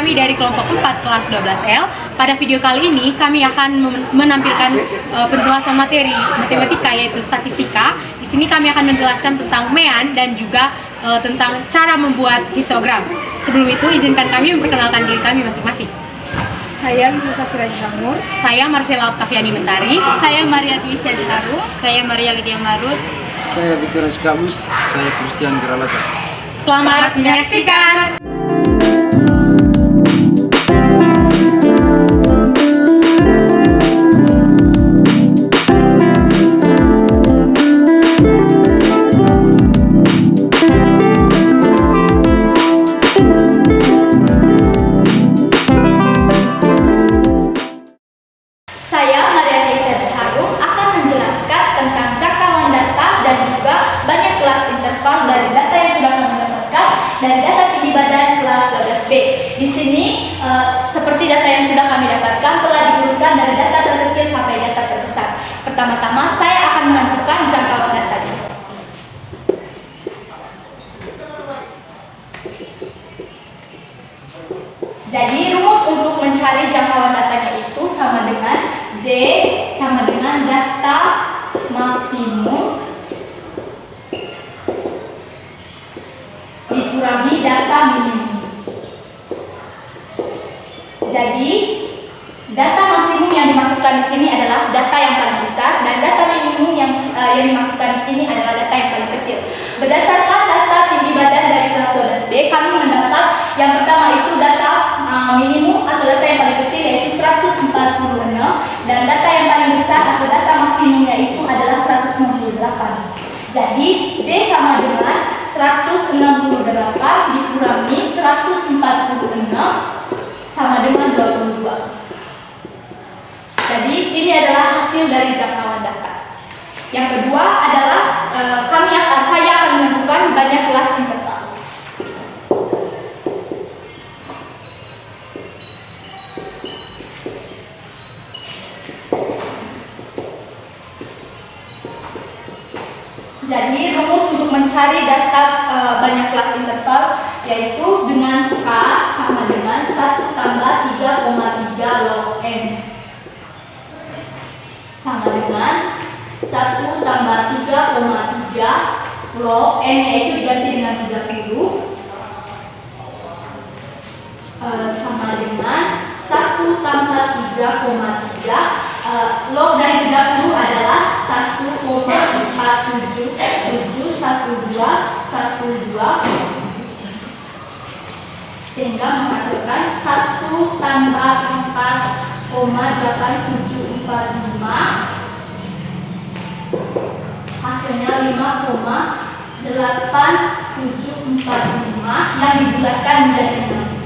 kami dari kelompok 4 kelas 12L. Pada video kali ini kami akan menampilkan penjelasan materi matematika yaitu statistika. Di sini kami akan menjelaskan tentang mean dan juga tentang cara membuat histogram. Sebelum itu izinkan kami memperkenalkan diri kami masing-masing. Saya Lisa Safira Jamur. Saya Marcella Octaviani Mentari. Saya Mariati Syedharu. Saya Maria Lydia Marut. Saya Victor Eskabus. Saya Christian Geralaca. Selamat menyaksikan. Saya Mariati Syedharu akan menjelaskan tentang jangkauan data dan juga banyak kelas interval dari data yang sudah kami dapatkan dari data tinggi badan kelas 12B. Di sini seperti data yang sudah kami dapatkan telah diurutkan dari data terkecil sampai data terbesar. Pertama-tama saya akan menentukan jangkauan datanya. Jadi rumus untuk mencari jangkauan datanya itu sama dengan J sama dengan data maksimum dikurangi data minimum. Jadi data maksimum yang dimasukkan di sini adalah data yang paling besar dan data minimum yang dimasukkan di sini adalah data yang paling kecil. Berdasarkan data tinggi badan dari kelas 12B, kami mendapat yang pertama itu data minimum atau data yang paling kecil yaitu 146 dan data yang paling besar atau data maksimumnya itu adalah 198. Jadi J sama dengan 168 dikurangi 146 sama dengan 22. Jadi ini adalah hasil dari jangkauan data. Yang kedua adalah saya akan menentukan banyak kelas interval. Jadi rumus untuk mencari data banyak kelas interval yaitu dengan K sama dengan 1 tambah 3,3 log N sama dengan 1 tambah 3,3 log N yaitu diganti dengan 30 sama dengan 1 tambah 3,3 log dari 30 adalah 1,4771212 sehingga menghasilkan 1 tambah 4,8745 hasilnya 5,8745 yang dibulatkan menjadi 6.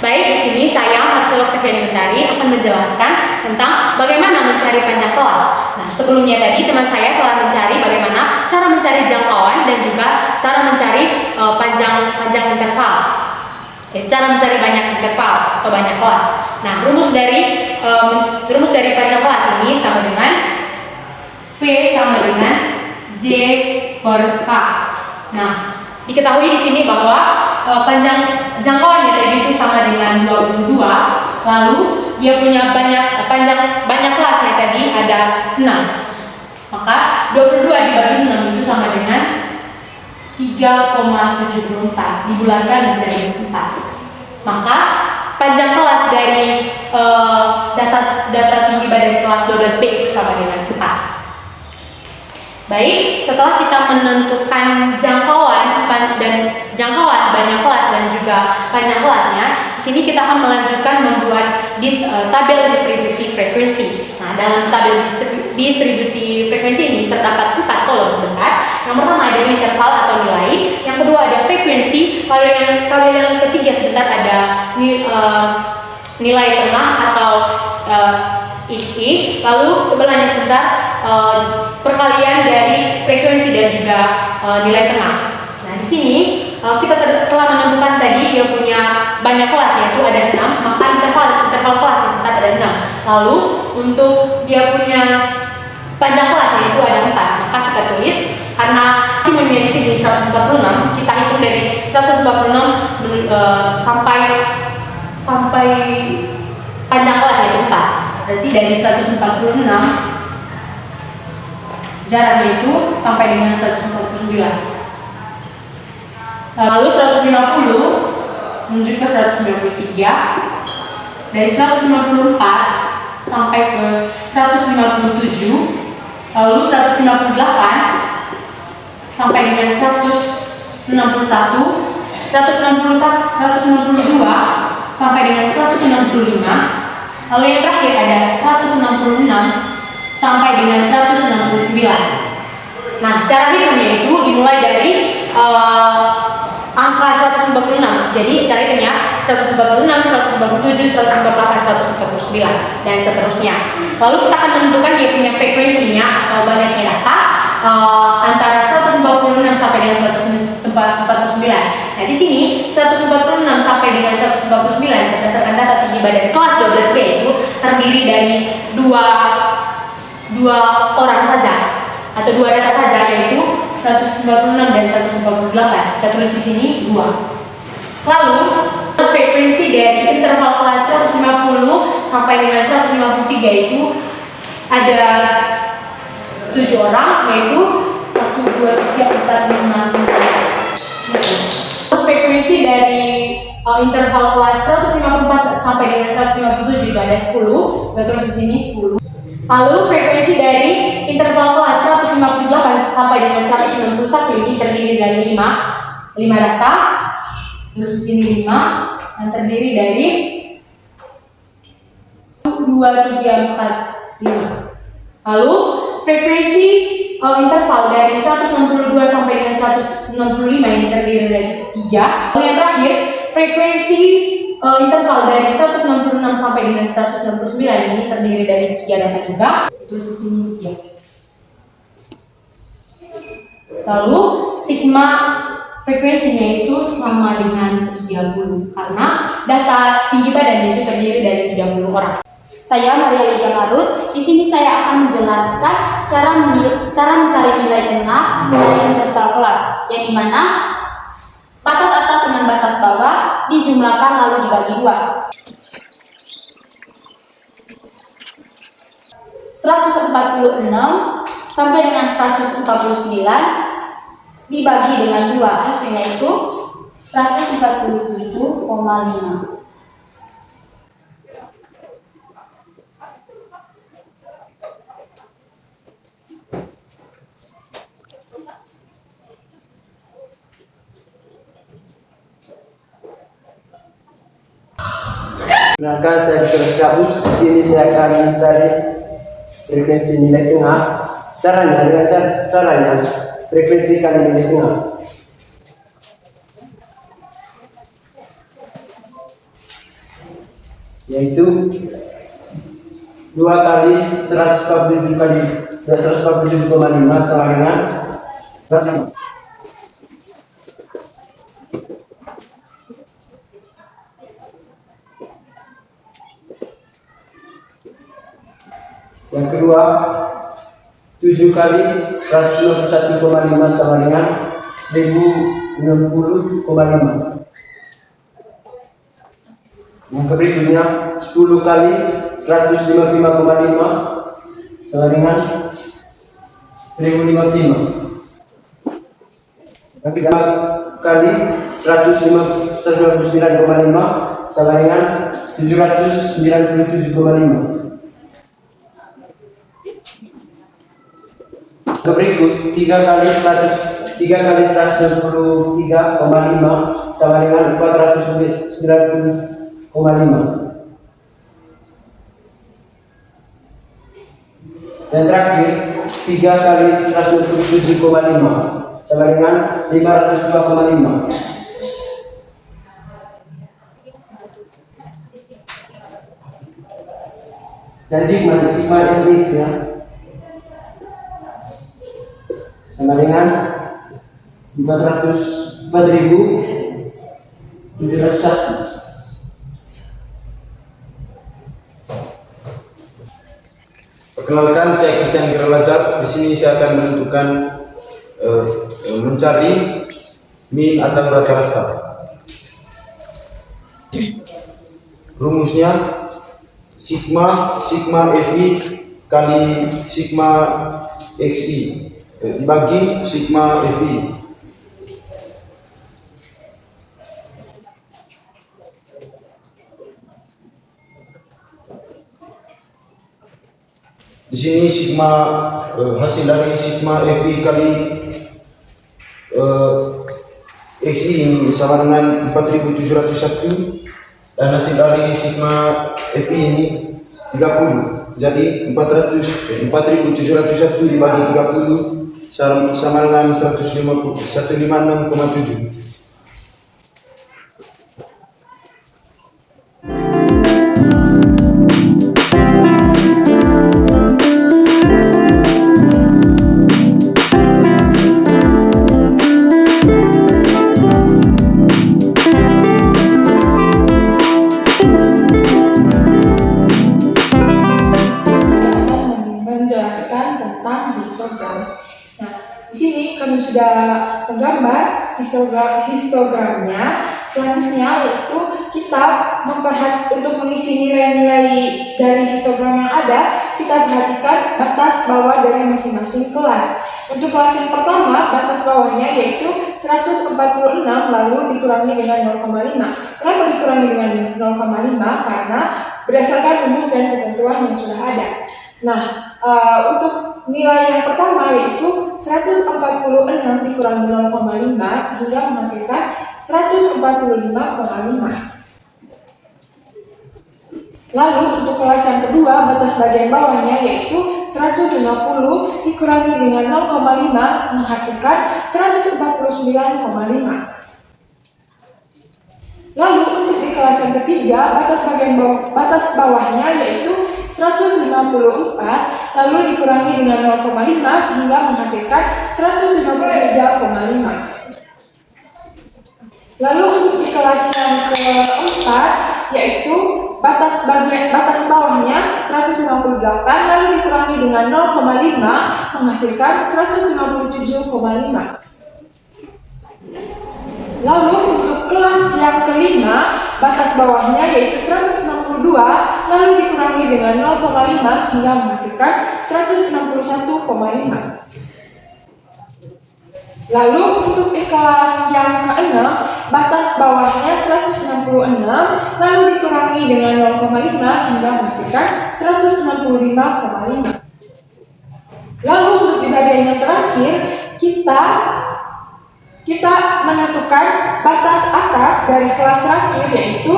Baik, di sini saya Marcella Octaviani Mentari akan menjelaskan tentang bagaimana mencari panjang kelas. Nah, sebelumnya tadi teman saya telah mencari bagaimana cara mencari jangkauan dan juga cara mencari panjang interval. Cara mencari banyak interval atau banyak kelas. Nah, rumus dari panjang kelas ini sama dengan P sama dengan J per K. Nah, diketahui di sini bahwa panjang jangkauannya tadi itu sama dengan 22, lalu dia punya banyak kelasnya tadi ada 6. Maka 22 dibagi 6 itu sama dengan 3,74 dibulatkan menjadi 4. Maka panjang kelas dari data tinggi badan kelas 12B itu sama dengan 4. Baik, setelah kita menentukan jangkauan banyak kelas dan juga panjang kelasnya, di sini kita akan melanjutkan membuat tabel distribusi frekuensi. Nah, dalam tabel distribusi frekuensi ini terdapat 4 kolom sebentar. Yang pertama ada interval atau nilai, yang kedua ada frekuensi, kalau yang ketiga sebentar ada nilai tengah atau XI, lalu sebelahnya sebentar perkalian dari frekuensi dan juga nilai tengah. Nah, di sini kita telah menentukan tadi dia punya banyak kelas yaitu ada 6, maka interval kelas yang sebentar ada 6. Lalu untuk dia punya panjang kelas yaitu ada 4, maka kita tulis karena maksimumnya di sini 146, kita hitung dari ke sampai panjang kelas yaitu 4. Berarti dari 146 jaraknya itu sampai dengan 149. Lalu 150 menuju ke 193, dari 154 sampai ke 157, lalu 158 sampai dengan 161, 162 sampai dengan 165, lalu yang terakhir ada 166 sampai dengan 169. Nah, cara hitungnya itu dimulai dari angka 146. Jadi cara hitungnya 146, 147, 148, 149 dan seterusnya. Lalu kita akan menentukan dia punya frekuensinya atau banyaknya data antara 146 sampai dengan 149. Nah, di sini 146 sampai dengan 149 berdasarkan data tinggi badan kelas 12B itu terdiri dari dua orang saja atau dua data saja, yaitu 196 dan 148. Kita tulis di sini 2. Lalu frekuensi dari interval kelas 150 sampai dengan 153 itu ada 7 orang, yaitu 1, 2, 3, 4, 5, 6. Frekuensi dari interval kelas 154 sampai dengan 157 juga ada 10. Kita tulis di sini 10. Lalu frekuensi dari interval kelas 158 sampai dengan 191 ini terdiri dari 5 data. Terus di sini 5 yang terdiri dari 2, 3, 4, 5. Lalu frekuensi interval dari 162 sampai dengan 165 ini terdiri dari 3. Lalu yang terakhir frekuensi interval dari 166 sampai dengan 169 ini terdiri dari 3 data juga. Terus di sini 3. Lalu sigma frekuensinya itu sama dengan 30 karena data tinggi badan itu terdiri dari 30 orang. Saya Maria Lydia Marut. Di sini saya akan menjelaskan cara mencari nilai tengah dari interval kelas, yang dimana batas atas dengan batas bawah dijumlahkan lalu dibagi 2. 146 sampai dengan 149 dibagi dengan 2, hasilnya itu 147,5. Perkenalkan, saya Victor Gabus. Di sini saya akan mencari frekuensi nilai tengah. Caranya frekuensi kali nilai tengah. Yaitu 2 kali 147 kali 147,5 sama dengan 45. Yang kedua, 7 kali 151,5 sama dengan 1060,5. Yang berikutnya 10 kali 155,5 sama dengan 1055. Yang ketiga kali 199,5 sama dengan 797,5. Berikut 3 kali 163,5 sama dengan 490,5. Dan terakhir 3 kali 127,5 sama dengan 502,5. Dan sigma fx ya sama dengan 404.701. Perkenalkan, saya Christian Geralacat. Di sini saya akan menentukan mencari min atau rata-rata. Rumusnya sigma FI kali sigma XI dibagi sigma FI. Di sini sigma hasil dari sigma FI kali XI ini sama dengan 4701 dan hasil dari sigma FI ini 30. Jadi 4701 dibagi 30 sama dengan 156,7. Menjelaskan tentang histogram. Nah, di sini kami sudah menggambar histogramnya. Selanjutnya yaitu kita untuk mengisi nilai-nilai dari histogram yang ada, kita perhatikan batas bawah dari masing-masing kelas. Untuk kelas yang pertama, batas bawahnya yaitu 146 lalu dikurangi dengan 0,5. Kenapa dikurangi dengan 0,5? Karena berdasarkan rumus dan ketentuan yang sudah ada. Nah, untuk nilai yang pertama yaitu 146 dikurangi 0,5 sehingga menghasilkan 145,5. Lalu untuk kelas yang kedua, batas bagian bawahnya yaitu 150 dikurangi dengan 0,5 menghasilkan 149,5. Lalu untuk di kelas yang ketiga, batas bawahnya yaitu 154 lalu dikurangi dengan 0,5 sehingga menghasilkan 153,5. Lalu untuk di kelas yang keempat yaitu batas bawahnya 158 lalu dikurangi dengan 0,5 menghasilkan 157,5. Lalu untuk kelas yang kelima, batas bawahnya yaitu 162 lalu dikurangi dengan 0,5 sehingga menghasilkan 161,5. Lalu untuk kelas yang keenam, batas bawahnya 166 lalu dikurangi dengan 0,5 sehingga menghasilkan 165,5. Lalu untuk di bagian yang terakhir, kita menentukan batas atas dari kelas terakhir yaitu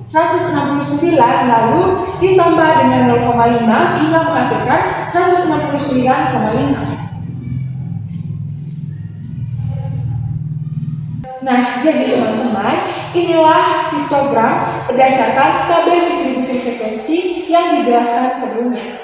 169 lalu ditambah dengan 0,5 sehingga menghasilkan 169,5. Nah, jadi teman-teman, inilah histogram berdasarkan tabel distribusi frekuensi yang dijelaskan sebelumnya.